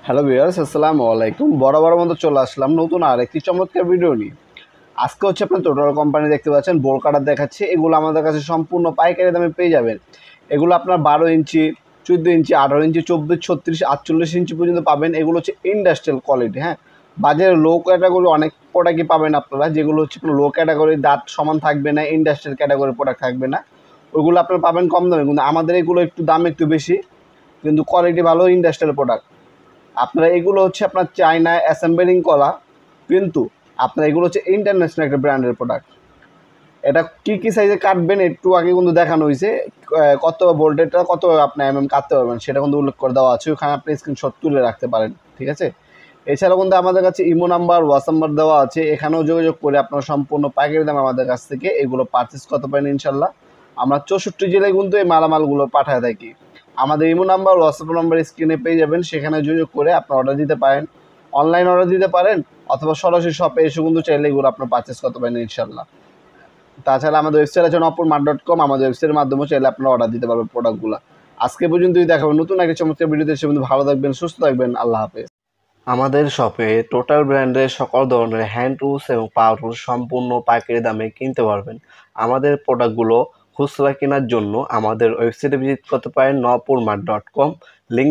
Hello viewers, আসসালামু আলাইকুম। বরাবর মতো চলে আসলাম নতুন আরেকটি চমৎকার ভিডিও নিয়ে। আজকে হচ্ছে আপনার টোটাল কোম্পানি দেখতে পাচ্ছেন বোল কাটার দেখাচ্ছে। এগুলো আমাদের কাছে সম্পূর্ণ পাইকারি দামে পেয়ে যাবেন। এগুলো আপনার 12 ইঞ্চি, 14 ইঞ্চি, 18 ইঞ্চি, 24, 36, 48 ইঞ্চি পর্যন্ত পাবেন। এগুলো হচ্ছে ইন্ডাস্ট্রিয়াল কোয়ালিটি। হ্যাঁ, বাজারে লো ক্যাটাগরি অনেক প্রোডাক্টই পাবেন আপনারা, যেগুলো হচ্ছে লো ক্যাটাগরি, দাঁত সমান থাকবে না, ইন্ডাস্ট্রিয়াল ক্যাটাগরি প্রোডাক্ট থাকবে না। ওইগুলো আপনারা পাবেন কম দামে, কিন্তু আমাদের এগুলো একটু দাম একটু বেশি, কিন্তু কোয়ালিটি ভালো, ইন্ডাস্ট্রিয়াল প্রোডাক্ট। আপনারা এগুলো হচ্ছে আপনার চায়নায় অ্যাসেম্বলিং করা, কিন্তু আপনার এগুলো হচ্ছে ইন্টারন্যাশনাল একটা ব্র্যান্ডের প্রোডাক্ট। এটা কী সাইজে কাটবেন একটু আগে কিন্তু দেখানো হয়েছে, কত ভোল্টেজটা কত আপনি কাটতে পারবেন সেটা কিন্তু উল্লেখ করে দেওয়া আছে, ওখানে আপনি স্ক্রিনশট তুলে রাখতে পারেন। ঠিক আছে, এছাড়াও কিন্তু আমাদের কাছে ইমো নাম্বার, হোয়াটসঅ্যাপ নাম্বার দেওয়া আছে, এখানেও যোগাযোগ করে আপনারা সম্পূর্ণ পাইকারি দামে আমাদের কাছ থেকে এগুলো পারচেস করতে পারেন ইনশাল্লাহ। আমরা 64 জেলায় কিন্তু এই মালামালগুলো পাঠায় থাকি। আমাদের ইমো নাম্বার, হোয়াটসঅ্যাপ নাম্বার স্ক্রিনে পেয়ে যাবেন, সেখানে যোগাযোগ করে আপনি অর্ডার দিতে পারেন, অনলাইন অর্ডার দিতে পারেন, অথবা সরাসরি শপে এসে কিন্তু চাইলে এগুলো আপনার পারচেস করতে পারেন ইনশাল্লাহ। তাছাড়া আমাদের ওয়েবসাইট আছে নপুরমার্ট.com, আমাদের ওয়েবসাইটের মাধ্যমে চাইলে আপনারা অর্ডার দিতে পারবেন প্রোডাক্টগুলো। আজকে পর্যন্তই দেখাবেন নতুন একটা চমৎকার ভিডিওতে, সে কিন্তু ভালো থাকবেন, সুস্থ থাকবেন, আল্লাহ হাফেজ। আমাদের শপে টোটাল ব্র্যান্ডের সকল ধরনের হ্যান্ড টুলস এবং পাওয়ার টুলস সম্পূর্ণ পাইকারি দামে কিনতে পারবেন। আমাদের প্রোডাক্টগুলো খুচরা কেনার জন্য আমাদের ওয়েবসাইটে ভিজিট করতে পারেন নপুরমার্ট.com, লিঙ্ক